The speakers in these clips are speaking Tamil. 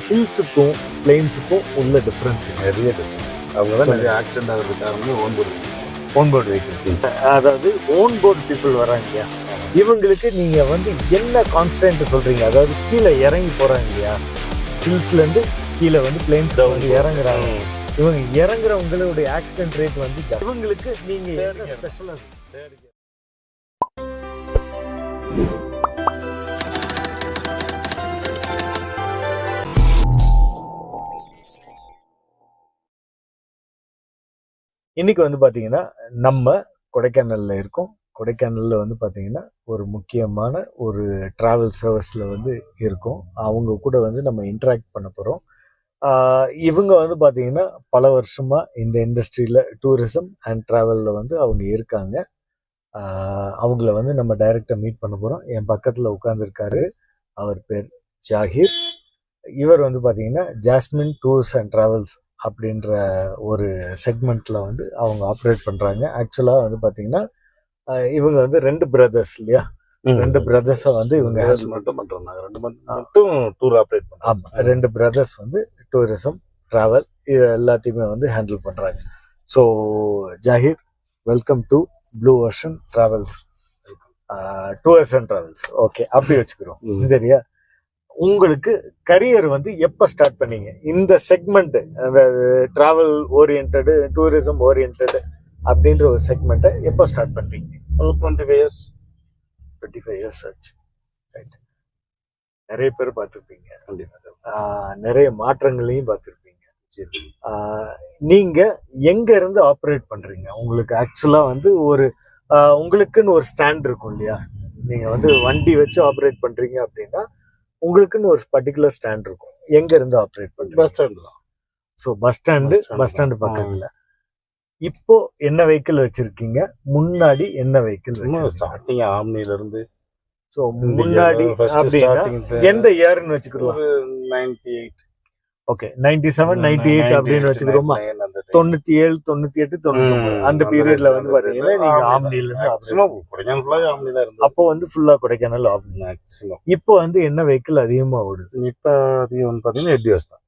ஹில்ஸுக்கும் பிளெயின்ஸுக்கும் உள்ள டிஃப்ரென்ஸ் நிறைய டிஃப்ரெண்ட். அவங்க தான் நிறைய ஆக்சிடென்ட் ஆகிறது காரணமே ஓன்போர்டு வெஹிக்கிள்ஸ். அதாவது ஓன்போர்டு பீப்புள் வராங்க இல்லையா, இவங்களுக்கு நீங்கள் வந்து என்ன கான்ஸ்டன்ட் சொல்கிறீங்க? அதாவது கீழே இறங்கி போகிறாங்க இல்லையா, ஹில்ஸ்லேருந்து கீழே வந்து பிளெயின்ஸில் வந்து இறங்குறாங்க. இவங்க இறங்குறவங்களுடைய ஆக்சிடென்ட் ரேட் வந்து இவங்களுக்கு நீங்கள் என்ன ஸ்பெஷலாக இன்னைக்கு வந்து பார்த்தீங்கன்னா நம்ம கொடைக்கானலில் இருக்கோம். கொடைக்கானலில் வந்து பார்த்தீங்கன்னா ஒரு முக்கியமான ஒரு ட்ராவல் சர்வீஸில் வந்து இருக்கோம். அவங்க கூட வந்து நம்ம இன்ட்ராக்ட் பண்ண போகிறோம். இவங்க வந்து பார்த்தீங்கன்னா பல வருஷமாக இந்த இண்டஸ்ட்ரியில் டூரிசம் அண்ட் ட்ராவலில் வந்து அவங்க இருக்காங்க. அவங்கள வந்து நம்ம டைரெக்டாக மீட் பண்ண போகிறோம். என் பக்கத்தில் உட்காந்துருக்காரு, அவர் பேர் ஜாகிர். இவர் வந்து பார்த்தீங்கன்னா ஜாஸ்மின் டூர்ஸ் அண்ட் ட்ராவல்ஸ் அப்படின்ற ஒரு செக்மெண்ட்டில் வந்து அவங்க ஆப்ரேட் பண்ணுறாங்க. ஆக்சுவலாக வந்து பார்த்தீங்கன்னா இவங்க வந்து 2 பிரதர்ஸ் இல்லையா, 2 பிரதர்ஸை வந்து இவங்க மட்டும் பண்ணுறாங்க. 2 மட்டும் டூர் ஆப்ரேட் பண்ணுறாங்க. ஆமாம், 2 பிரதர்ஸ் வந்து டூரிசம் ட்ராவல் இது எல்லாத்தையுமே வந்து ஹேண்டில் பண்ணுறாங்க. So Zakir, welcome to blue ocean travels, tours and travels. Okay, அப்படி வச்சுக்கிறோம். சரியா? உங்களுக்கு கரியர் வந்து எப்போ ஸ்டார்ட் பண்ணீங்க இந்த செக்மெண்ட், அந்த டிராவல் ஓரியன்டு டூரிசம் ஓரியன்டு அப்படின்ற ஒரு செக்மெண்ட்டை எப்போ ஸ்டார்ட் பண்ணுறீங்க? 25 இயர்ஸ். 25 இயர்ஸ் ஆச்சு. ரைட். நிறைய பேர் பார்த்துருப்பீங்க, நிறைய மாற்றங்களையும் பார்த்துருப்பீங்க. நீங்கள் எங்கே இருந்து ஆப்ரேட் பண்ணுறீங்க? உங்களுக்கு ஆக்சுவலாக வந்து ஒரு உங்களுக்குன்னு ஒரு ஸ்டாண்ட் இருக்கும் இல்லையா, நீங்கள் வந்து வண்டி வச்சு ஆப்ரேட் பண்ணுறீங்க அப்படின்னா உங்களுக்குன்னு ஒரு பர்டிகுலர் ஸ்டாண்ட் இருக்கும். எங்க இருந்து ஆப்ரேட் பண்ணுங்க? பஸ் ஸ்டாண்ட் தான். ஸோ பஸ் ஸ்டாண்டு பக்கத்துல. இப்போ என்ன வெஹிக்கிள் வச்சிருக்கீங்க? முன்னாடி என்ன வெஹிக்கிள்? ஸ்டார்டிங் ஆம்னில இருந்து. ஸோ முன்னாடி அப்படின்னா எந்த இயர்னு வச்சுக்கிறோம்? 98. ஓகே, 97 98 அப்படின்னு வச்சுக்கிறோமா? 97 98 99 அந்த பீரியட்ல வந்து பாத்தீங்கன்னா நீங்க ஆம்னில இருந்து அப்போ வந்து ஃபுல்லா கொடைக்கானல் ஆம்னி மேக்ஸிமம். இப்போ வந்து என்ன வெஹிக்கிள் அதிகமா ஓடுது? இப்போ அதிகம் பாத்தீங்கன்னா எட்டியோஸ் தான்.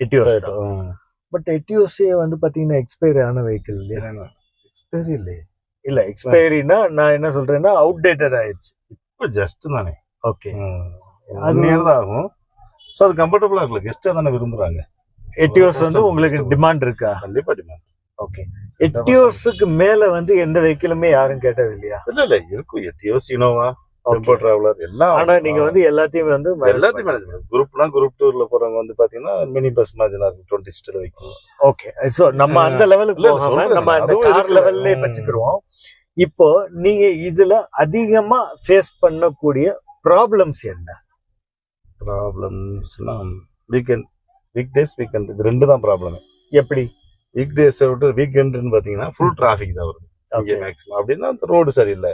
எட்டியோஸ் தான். பட் எட்டியோஸே வந்து பாத்தீங்கன்னா எக்ஸ்பைரி ஆன வெஹிக்கிள் இல்லையா? எக்ஸ்பைரி இல்லையே. இல்ல, எக்ஸ்பைரினா நான் என்ன சொல்றேன்னா அவுடேட்டட் ஆயிடுச்சு. இப்போ ஜஸ்ட் தானே. ஓகே, அது ஆகும். ஸோ அது கம்ஃபர்டபுளா இருக்குல்ல, கெஸ்ட்டாக தானே விரும்புறாங்க. எட்டியோஸ் வந்து உங்களுக்கு டிமாண்ட் இருக்கா? கண்டிப்பா டிமாண்ட். ஓகே, எட்டியோஸுக்கு மேல வந்து எந்த வெஹிக்கிளுமே யாரும் கேட்டது இல்லையா? இல்ல இருக்கும். எட்டியோஸ், இனோவா, டெம்போ டிராவலர் எல்லாம். ஆனா நீங்க வந்து எல்லாத்தையும் வந்து எல்லாத்தையும் மேனேஜ் பண்ணுங்க. குரூப் டூர்ல போறவங்க வந்து பாத்தீங்கன்னா மினி பஸ் மாதிரி தான் இருக்கும், 20 சீட்டர் வெஹிக்கிள். ஓகே, சோ நம்ம அந்த லெவலுக்கு போகாம நம்ம அந்த கார் லெவல்லே வச்சுக்கிறோம். இப்போ நீங்க இதுல அதிகமா ஃபேஸ் பண்ணக்கூடிய ப்ராப்ளம்ஸ் என்ன? ப்ராப்ளம்ஸ்லாம் வீக்டேஸ் வீக்கெண்ட் இது 2 தான் ப்ராப்ளம். எப்படி? வீக்டேஸ் விட்டு வீக்கெண்ட்னு பாத்தீங்கன்னா ஃபுல் டிராஃபிக் தான் வருது இங்கே மேக்ஸிமம். அப்படின்னா ரோடு சரியில்லை,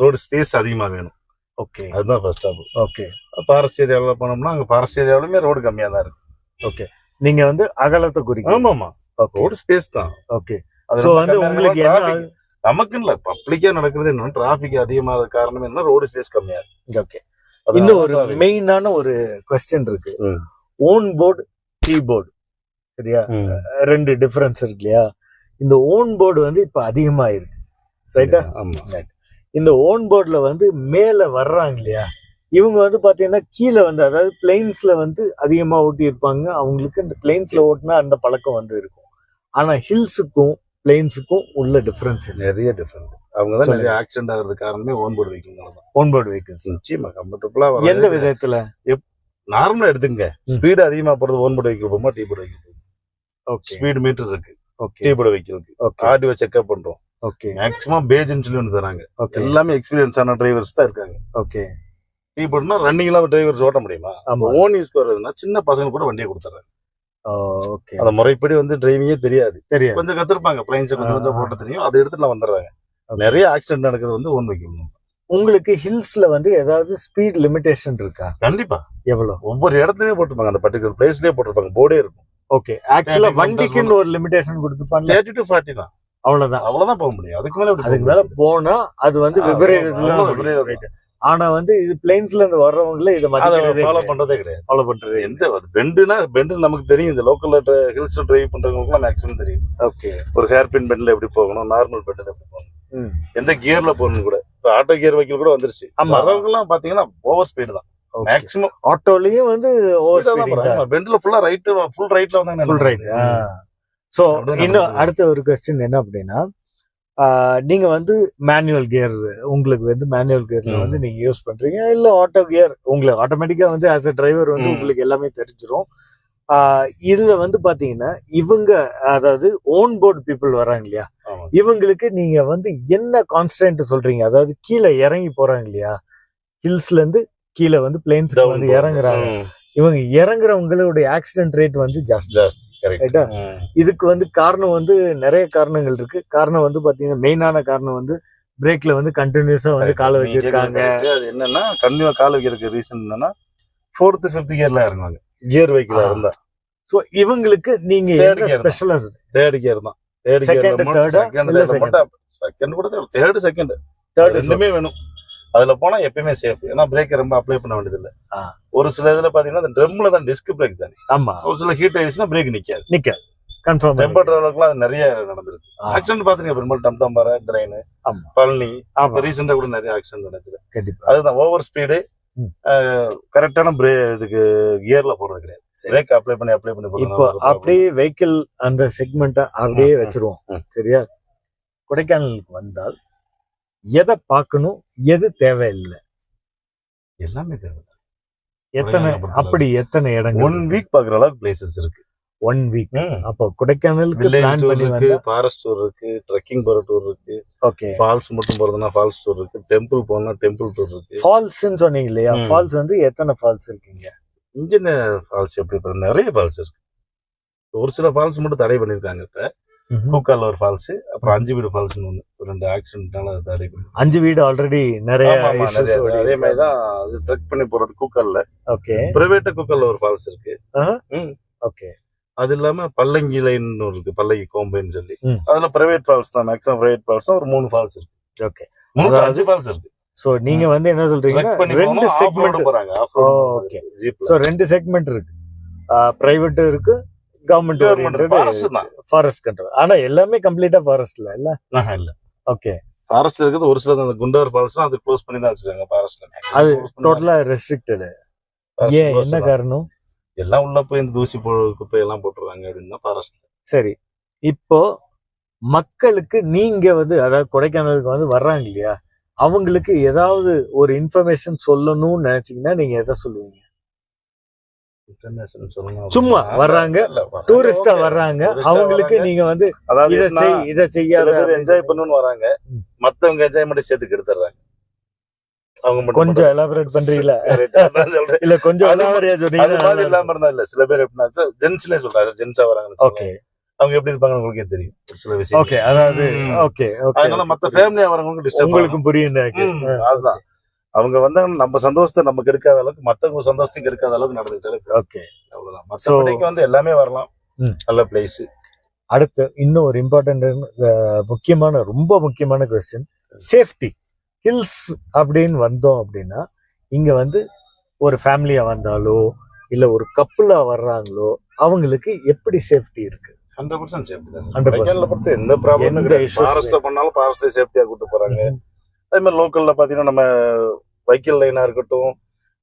ரோடு ஸ்பேஸ் அதிகமா வேணும். ஓகே, அதுதான் ஃபர்ஸ்ட் ஆஃப். ஓகே, ஃபாரஸ்ட் ஏரியாவில் போனோம்னா அங்கே ஃபாரஸ்ட் ஏரியாவிலுமே ரோடு கம்மியா தான் இருக்கு. ஓகே, நீங்க வந்து அகலத்தை குறிக்க. ஆமா, ரோடு ஸ்பேஸ் தான். ஓகே, சோ வந்து உங்களுக்கு என்ன நமக்கு இல்ல, பப்ளிக்கா நடக்கிறது என்ன, டிராஃபிக் அதிகமாக காரணம் என்ன, ரோடு ஸ்பேஸ் கம்மியா இருக்கு. ஓகே, இன்னும் ஒரு மெயினான ஒரு क्वेश्चन இருக்கு. ஓன் போர்டு, டீ போர்டு, சரியா? 2 டிஃபரன்ஸ் இருக்கு இல்லையா? இந்த ஓன் போர்டு வந்து இப்ப அதிகமா இருக்கு, ரைட்டா? இந்த ஓன் போர்டுல வந்து மேல வர்றாங்க இல்லையா, இவங்க வந்து பாத்தீங்கன்னா கீழே வந்து அதாவது பிளெயின்ஸ்ல வந்து அதிகமா ஓட்டி இருப்பாங்க. அவங்களுக்கு இந்த பிளெயின்ஸ்ல ஓட்டினா அந்த பழக்கம் வந்து இருக்கும். ஆனா ஹில்ஸுக்கும் பிளெயின்ஸுக்கும் உள்ள டிஃபரன்ஸ் நிறைய டிஃபரன்ஸ். அவங்க தான் நிறைய ஆக்சிடென்ட் ஆகிறது காரணமே ஓன்போர்டு வெஹிக்கிள் தான். ஓன்போர்டு வெஹிக்கிள்ஸ் நிச்சயமா கம்ஃபர்டபுளா. எந்த விதத்துல? நார்மலா எடுத்துங்க, ஸ்பீடு அதிகமா போறது ஓன்போர்டு வெஹிக்கிள் போகுமா, T board vehicle? Okay, speed meter இருக்கு. ஓகே, டீ போர்டு வெஹிக்கிளுக்கு ஆர்டிஓ செக்அப் பண்றோம். ஓகே, மேக்ஸிமம் பேஜ்னு சொல்லி ஒன்று தராங்க. எல்லாமே எக்ஸ்பீரியன்ஸ் ஆன டிரைவர்ஸ் தான் இருக்காங்க. ஓகே, டீ போர்டுனா ரன்னிங்லாம் டிரைவர்ஸ் ஓட்ட முடியுமா? ஓன் யூஸ்க்கு வருதுன்னா சின்ன பசங்க கூட வண்டியை கொடுத்துறாங்க. ஓகே, அந்த முறைப்படி வந்து டிரைவிங்கே தெரியாது, கொஞ்சம் கத்துருப்பாங்க, பிளைன்ஸ் கொஞ்சம் போட்ட தெரியும், அதை எடுத்துட்டு வந்துடுறாங்க. நிறைய ஆக்சிடென்ட் நடக்கிறது வந்து ஓன் வெஹிக்கிள். உங்களுக்கு ஹில்ஸ்ல வந்து ஏதாவது ஸ்பீட் லிமிடேஷன் இருக்கா? கண்டிப்பா. எவ்வளவு? ஒவ்வொரு இடத்துலயே போட்டுருப்பாங்க, அந்த பர்டிகுலர் பிளேஸ்லயே போட்டுருப்பாங்க, போர்டே இருக்கும். ஓகே, ஆக்சுவலா வண்டிக்குன்னு ஒரு லிமிடேஷன் கொடுத்துப்பாங்க. 30 to 40 தான். அவ்வளவுதான் போக முடியும். அதுக்கு மேல போனா அது வந்து விபரீதத்துல. ஆனா வந்து இது பிளேன்ஸ்ல இருந்து வர்றவங்களே இதை ஃபாலோ பண்றதே கிடையாது. ஃபாலோ பண்றது எந்த பெண்டு நமக்கு தெரியும். இந்த லோக்கல்ல ஹில்ஸ் டிரைவ் பண்றவங்களுக்கு மேக்ஸிமம் தெரியும். ஓகே, ஒரு ஹேர் பின் பெண்ட்ல எப்படி போகணும், நார்மல் பெண்ட்ல எப்படி போகணும், எந்த கியர்ல போகணும் கூட. இப்ப ஆட்டோ கியர் வைக்கல் கூட வந்துருச்சு. வர்றவங்க எல்லாம் பாத்தீங்கன்னா ஓவர் ஸ்பீடு தான் மேக்ஸிமம். ஆட்டோலயும் வந்து ஓவர் ஸ்பீடு, பெண்ட்ல ஃபுல்லா ரைட், ஃபுல் ரைட்ல வந்தாங்க. Full right. சோ இன்னும் அடுத்த ஒரு கொஸ்டின் என்ன அப்படின்னா, நீங்க வந்து மேனுவல் கியர், உங்களுக்கு வந்து மேனுவல் கியர்ல வந்து நீங்க யூஸ் பண்றீங்க, இல்ல ஆட்டோ கியர் உங்களுக்கு ஆட்டோமேட்டிக்கா வந்து ஆஸ் அ டிரைவர் வந்து உங்களுக்கு எல்லாமே தெரிஞ்சிடும். இதுல வந்து பாத்தீங்கன்னா இவங்க, அதாவது ஓன் போர்டு பீப்புள் வராங்க இல்லையா, இவங்களுக்கு நீங்க வந்து என்ன கான்ஸ்டன்ட் சொல்றீங்க? அதாவது கீழே இறங்கி போறாங்க இல்லையா, ஹில்ஸ்ல இருந்து கீழே வந்து பிளேன்ஸ்க்கு வந்து இறங்குறாங்க. இவங்க இறங்குறவங்களுடைய ஆக்சிடென்ட் ரேட் வந்து ஜாஸ்தி. ரைட்டா? இதுக்கு வந்து காரணம் வந்து நிறைய காரணங்கள் இருக்கு. காரணம் வந்து பாத்தீங்கன்னா மெயினான காரணம் வந்து பிரேக்ல வந்து கண்டினியூஸா வந்து கால வச்சிருக்காங்க. அது என்னன்னா கண்டினியூவா கால வைக்கிறதுக்கு ரீசன் என்னன்னா 4th 5th கியர்ல இறங்குவாங்க கியர் வைக்கல இருந்தா. சோ இவங்களுக்கு நீங்க என்ன ஸ்பெஷலா தேர்ட் கியர் தான். செகண்ட் கூட தேர்ட் ரெண்டுமே வேணும். அதுல போனா எப்பயுமே சேஃப். ஏன்னா பிரேக் ரொம்ப அப்ளை பண்ண வேண்டியது இல்ல. ஒரு சில இதுல பாத்தீங்கன்னா அந்த ட்ரம்ல தான் டிஸ்க் பிரேக் தானே. ஆமா, ஒரு சில ஹீட் ஆயிடுச்சுன்னா பிரேக் நிக்காது. கன்ஃபார்ம். டெம்பர் அளவுக்குலாம் அது நிறைய நடந்திருக்கு. ஆக்சிடென்ட் பாத்தீங்க பெரும்பாலும் டம் பாறை, திரைன், பழனி, ரீசெண்டா கூட நிறைய ஆக்சிடென்ட் நடந்துச்சு. அதுதான் ஓவர் ஸ்பீடு, கரெக்டான இதுக்கு கியர்ல போறது கிடையாது. பிரேக் அப்ளை பண்ணி இப்போ அப்படியே வெஹிக்கிள் அந்த செக்மெண்ட்டை அப்படியே வச்சிருவோம். சரியா? கொடைக்கானலுக்கு வந்தால் எதை பார்க்கணும், எது தேவையில்லை? எல்லாமே தேவைதான். எத்தனை இடங்கள்? 1 வீக் பாக்குற அளவுக்கு பிளேசஸ் இருக்கு. 1 வீக். அப்போ கொடைக்கானலுக்கு பிளான் பண்ணி வந்து ஃபாரஸ்ட் டூர் இருக்கு, ட்ரெக்கிங் போற டூர் இருக்கு. ஓகே, ஃபால்ஸ் மட்டும் போறதுனா ஃபால்ஸ் டூர் இருக்கு, டெம்பிள் போனா டெம்பிள் டூர் இருக்கு. ஃபால்ஸ்னு சொன்னீங்க இல்லையா, ஃபால்ஸ் வந்து எத்தனை ஃபால்ஸ் இருக்குங்க இங்க? ஃபால்ஸ் எப்படி நிறைய ஃபால்ஸ் இருக்கு. ஒரு சில ஃபால்ஸ் மட்டும் தடை பண்ணிருக்காங்க. இப்ப கூக்கால ஒரு ஃபால்ஸ், அப்புறம் 5 வீடு ஃபால்ஸ் ஒண்ணு, 2 ஆக்சிடென்ட்னால தடை பண்ணி. 5 வீடு ஆல்ரெடி நிறைய அதே மாதிரிதான் ட்ரெக் பண்ணி போறது கூக்கால்ல. ஓகே, பிரைவேட் கூக்கால்ல ஒரு ஃபால்ஸ் இருக்கு. ஓகே, அது இல்லாம பல்லங்கி லைன் இருக்கு, பல்லங்கி கோம்பைன்னு சொல்லி. அதுல பிரைவேட் ஃபால்ஸ் தான், மேக்ஸிமம் பிரைவேட் ஃபால்ஸ் தான். ஒரு 3 ஃபால்ஸ் இருக்கு. ஓகே, 5 ஃபால்ஸ் இருக்கு. சோ நீங்க வந்து என்ன சொல்றீங்கன்னா 2 செக்மெண்ட் போறாங்க. ஓகே, சோ 2 செக்மெண்ட் இருக்கு. பிரைவேட் இருக்கு, கவர்மெண்ட் ஃபாரஸ்ட் கண்ட்ரோல். ஆனா எல்லாமே கம்ப்ளீட்டா ஃபாரஸ்ட்ல இல்ல. ஓகே, ஃபாரஸ்ட் இருக்குது. ஒரு சில அந்த குண்டர் ஃபால்ஸ் அது க்ளோஸ் பண்ணி தான் வச்சிருக்காங்க ஃபாரஸ்ட்ல. அது டோட்டலா ரெஸ்ட்ரிக்டட். ஏன், என்ன காரணம்? எல்லாம் உள்ள போய் இந்த தூசி குப்பை எல்லாம் போட்டுறாங்க அப்படின்னா ஃபாரஸ்ட்ல. சரி, இப்போ மக்களுக்கு நீங்க வந்து, அதாவது கொடைக்கானலுக்கு வந்து வர்றாங்க இல்லையா, அவங்களுக்கு ஏதாவது ஒரு இன்ஃபர்மேஷன் சொல்லணும்னு நினைச்சீங்கன்னா நீங்க எதை சொல்லுவீங்க? சும்மா வர்றாங்க, டூரிஸ்டா வர்றாங்க, அவங்களுக்கு நீங்க வந்து இதை செய்யாத என்ஜாய் பண்ணணும்னு வராங்க, மத்தவங்க என்ஜாய்மெண்ட் சேர்த்து கெடுத்துறாங்க. அவங்க கொஞ்சம் எலாபரேட் பண்றீங்களா? இல்ல கொஞ்சம் எலாபரேட் சொன்னீங்க. இல்லாம இருந்தா இல்ல. சில பேர் எப்படின்னா ஜென்ஸ்லயே சொல்றாங்க, ஜென்ஸா வராங்க. ஓகே, அவங்க எப்படி இருப்பாங்க உங்களுக்கே தெரியும் சில விஷயம். ஓகே, அதாவது ஓகே, அதனால மத்த ஃபேமிலியா வரவங்களுக்கு டிஸ்டர்ப், உங்களுக்கும் புரியுது. அதுதான் அவங்க வந்து நம்ம சந்தோஷத்தை நம்ம கெடுக்காத அளவுக்கு, மத்தவங்க சந்தோஷத்தையும் கெடுக்காத அளவுக்கு நடந்துட்டு இருக்கு. ஓகே, அவ்வளவுதான். மத்தபடிக்கு வந்து எல்லாமே வரலாம், நல்ல பிளேஸ். அடுத்து இன்னும் ஒரு இம்பார்ட்டன்ட் முக்கியமான, ரொம்ப முக்கியமான கொஸ்டின், சேஃப்டி. ஹில்ஸ் அப்படின்னு வந்தோம் அப்படின்னா இங்க வந்து ஒரு ஃபேமிலியா வந்தாலோ இல்ல ஒரு கப்புலா வர்றாங்களோ அவங்களுக்கு எப்படி சேஃப்டி இருக்கு? 100% சேஃப்டி தான். 100% எந்த ப்ராப்ளமும் கிடையாது. ஃபாரஸ்ட்ல பண்ணாலும் ஃபாரஸ்ட்ல சேஃப்டியா கூட்டு போறாங்க. அதே மாதிரி லோக்கல்ல பாத்தீங்கன்னா நம்ம வைக்கல் லைனா இருக்கட்டும்,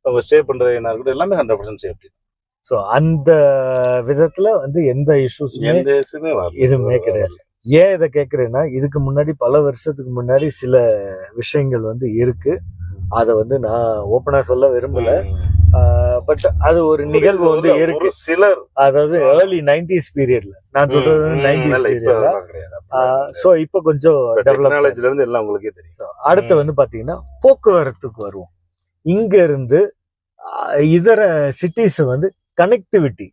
அவங்க ஸ்டே பண்ற லைனா இருக்கட்டும், எல்லாமே 100% சேஃப்டி. ஸோ அந்த விதத்துல வந்து எந்த இஷ்யூஸுமே எதுவுமே கிடையாது. ஏன் இதை கேட்குறேன்னா, இதுக்கு முன்னாடி பல வருஷத்துக்கு முன்னாடி சில விஷயங்கள் வந்து இருக்கு. அதை வந்து நான் ஓப்பனா சொல்ல விரும்பல. பட் அது ஒரு நிகழ்வு வந்து இருக்கு. சிலர், அதாவது ஏர்லி 90s பீரியட்ல, நான் சொல்றது 90s பீரியட்ல. சோ இப்ப கொஞ்சம் டெக்னாலஜில இருந்து எல்லாம் உங்களுக்கே தெரியும். அடுத்து வந்து பாத்தீங்கன்னா போக்குவரத்துக்கு வருவோம். இங்க இருந்து இதர சிட்டிஸ் வந்து கனெக்டிவிட்டி,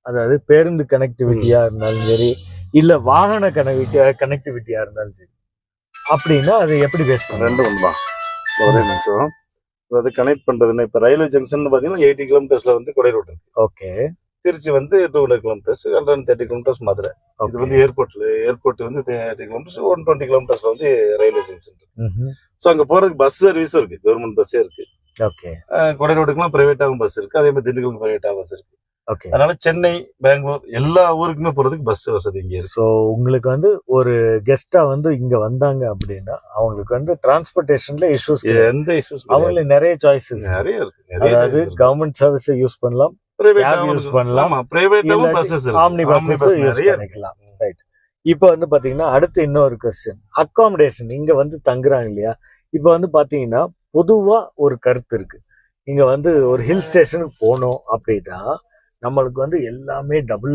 அதாவது பேருந்து கனெக்டிவிட்டியா இருந்தாலும் சரி, இல்ல வாகன கனெக்டிவிட்டியா இருந்தாலும் சரி, அப்படின்னா அது எப்படி பேஸ் பண்ண? 2 ஒண்ணுதான். ஒரே நிமிஷம். அது கனெக்ட் பண்றதுன்னா, இப்ப ரயில்வே ஜங்ஷன் பாத்தீங்கன்னா 80 கிலோமீட்டர்ஸ்ல வந்து கொடை ரோடு இருக்கு. ஓகே, திருச்சி வந்து 200 கிலோமீட்டர்ஸ், 130 கிலோமீட்டர்ஸ் மதுரை. இது வந்து ஏர்போர்ட் வந்து 30 கிலோமீட்டர்ஸ் 120 கிலோமீட்டர்ஸ்ல வந்து ரயில்வே ஸ்டேஷன். சோ அங்க போறதுக்கு பஸ் சர்வீஸும் இருக்கு, கவர்மெண்ட் பஸ்ஸே இருக்கு. ஓகே. கொடைரோடுக்குலாம் பிரைவேட்டாகவும் பஸ் இருக்கு, அதே மாதிரி திண்டுக்கலுக்கு பிரைவேட்டா பஸ் இருக்கு. ஓகே. அதனால சென்னை, பெங்களூர் எல்லா ஊருக்குமே போறதுக்கு பஸ் வசதி இங்க இருக்கு. ஸோ உங்களுக்கு வந்து ஒரு கெஸ்டா வந்து இங்க வந்தாங்க அப்படின்னா அவங்களுக்கு வந்து டிரான்ஸ்போர்டேஷன்ல இஷ்யூஸ், எந்த இஷ்யூஸ், அவங்களுக்கு நிறைய சாய்ஸஸ் நிறைய இருக்கு. அதாவது கவர்மெண்ட் சர்வீஸ் யூஸ் பண்ணலாம், யூஸ் பண்ணலாம், ஆம்னி பஸ்ஸஸ் யூஸ் பண்ணிக்கலாம். ரைட். இப்போ வந்து பாத்தீங்கன்னா அடுத்து இன்னொரு கொஸ்டின், அகாமடேஷன். இங்க வந்து தங்குறாங்க இல்லையா, இப்போ வந்து பாத்தீங்கன்னா பொதுவா ஒரு கருத்து இருக்கு, இங்க வந்து ஒரு ஹில் ஸ்டேஷனுக்கு போனோம் அப்படின்னா நம்மளுக்கு வந்து எல்லாமே டபுள்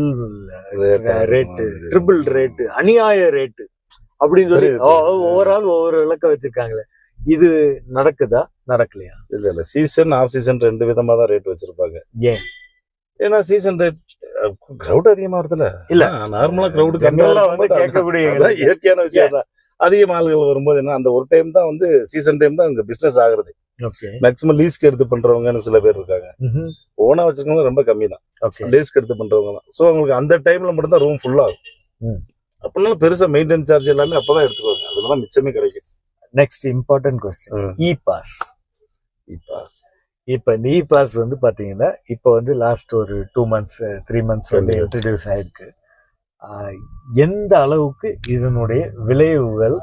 ரேட்டு, ட்ரிபிள் ரேட்டு, அநியாய ரேட்டு அப்படின்னு சொல்லி ஒவ்வொரு ஆள் ஒவ்வொரு இலக்க வச்சிருக்காங்களே, இது நடக்குதா நடக்கலையா? இல்ல சீசன் ஆஃப் சீசன் ரெண்டு விதமா தான் ரேட் வச்சிருப்பாங்க. ஏன்? ஏன்னா சீசன் ரேட் கிரௌட் அதிகமா வருதுல. இல்ல நார்மலா கிரௌட் வந்து கேட்கக்கூடிய இயற்கையான விஷயம் தான். அதிக ஆளுகள் வரும்போது என்ன, அந்த ஒரு டைம் தான் வந்து சீசன் டைம் தான் அங்க பிசினஸ் ஆகுறது. மேக்ஸிமம் லீஸ்க்கு எடுத்து பண்றவங்க சில பேர் இருக்காங்க, ஓனா வச்சிருக்கவங்க ரொம்ப கம்மி தான், லீஸ்க்கு எடுத்து பண்றவங்க தான். சோ அவங்களுக்கு அந்த டைம்ல மட்டும் தான் ரூம் ஃபுல் ஆகும். அப்படினால பெருசா மெயின்டெனன்ஸ் சார்ஜ் எல்லாமே அப்பதான் எடுத்துக்குவாங்க, அதுதான் மிச்சமே கிடைக்கும். Next important question, e pass. இப்ப இந்த இ பாஸ் வந்து பாத்தீங்கன்னா இப்ப வந்து லாஸ்ட் ஒரு 2 months 3 months வந்து இன்ட்ரடியூஸ் ஆயிருக்கு. எந்த அளவுக்கு இதனுடைய விளைவுகள்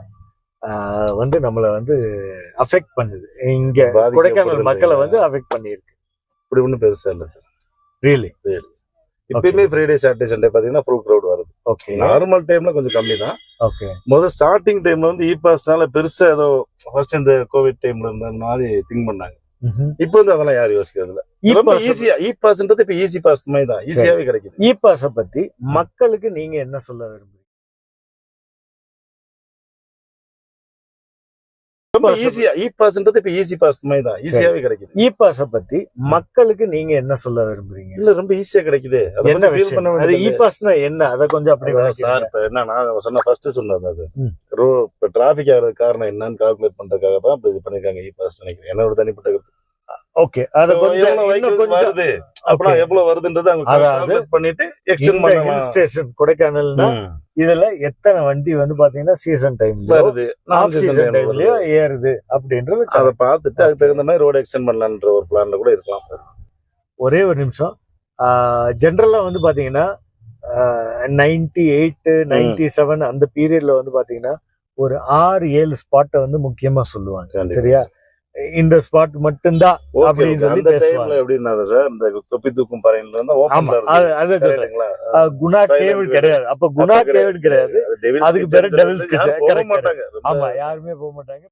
வந்து நம்மளை வந்து அஃபெக்ட் பண்ணுது, இங்க கொடைக்கானல் மக்களை வந்து அஃபெக்ட் பண்ணிருக்கு? இப்படி ஒன்றும் பெருசா இல்லை சார். ரியலி இப்பயுமே ஃப்ரைடே சாட்டர்டே சண்டே பாத்தீங்கன்னா ஃபுல் கிரௌட் வருது. ஓகே. நார்மல் டைம்ல கொஞ்சம் கம்மி தான். ஓகே. முதல் ஸ்டார்டிங் டைம்ல வந்து இ பாஸ்னால பெருசா ஏதோ ஃபர்ஸ்ட் இந்த கோவிட் டைம்ல இருந்த மாதிரி திங்க் பண்ணாங்க. இப்ப வந்து அதெல்லாம் யாரும் யோசிக்கிறது இல்ல. ஈஸியா இ பாஸ்ன்றது இப்ப ஈஸி பாஸ் மாதிரி தான், ஈஸியாவே கிடைக்குது. இ பாஸ பத்தி மக்களுக்கு நீங்க என்ன சொல்ல விரும்புறீங்க? ரொம்ப ஈஸியா இ பாஸ்ன்றது இப்ப ஈஸி பாஸ் மாதிரி தான், ஈஸியாவே கிடைக்குது. இ பாஸ பத்தி மக்களுக்கு நீங்க என்ன சொல்ல விரும்புறீங்க? இல்ல ரொம்ப ஈஸியா கிடைக்குது. என்ன ஃபீல் பண்ண வேண்டியது? இ பாஸ்னா என்ன, அத கொஞ்சம் அப்படி சார். இப்ப என்ன நான் சொன்ன ஃபர்ஸ்ட் சொன்னதா சார், இப்ப டிராபிக் ஆகிறதுக்கு காரணம் என்னன்னு கால்குலேட் பண்றதுக்காக தான் இது பண்ணிருக்காங்க இ பாஸ் நினைக்கிறேன், என்னோட தனிப்பட்ட கருத்து. ஓகே. அத கொஞ்சம் வருது அப்படினா எவ்வளவு வருதுன்றது அவங்க கால்குலேட் பண்ணிட்டு எக்ஸ்டெண்ட் பண்ணலாம். ஹில் ஸ்டேஷன் கொடைக்கானல்னா இதுல எத்தனை வண்டி வந்து பாத்தீங்கன்னா சீசன் டைம்ல வருது, ஆஃப் சீசன் டைம்லயே ஏறுது அப்படின்றது அதை பார்த்துட்டு அதுக்கு தகுந்த மாதிரி ரோடு எக்ஸ்டெண்ட் பண்ணலாம்ன்ற ஒரு பிளான்ல கூட இருக்கலாம். ஒரே ஒரு நிமிஷம், ஜென்ரலா வந்து பாத்தீங்கன்னா 98 97 அந்த பீரியட்ல வந்து பாத்தீங்கன்னா ஒரு 6-7 ஸ்பாட்டை வந்து முக்கியமா சொல்லுவாங்க. சரியா? இந்த ஸ்பாட் மட்டும்தான் அப்படின்னு சொல்லி பேசுவாங்க. எப்படின்னா சார், இந்த தொப்பி தூக்கும் பறையில இருந்தா குணா கேவல் கிடையாது, அப்ப குணா கேவல் கிடையாது, அதுக்கு பேரு டெவில்ஸ் கிச்சன். ஆமா, யாருமே போக மாட்டாங்க.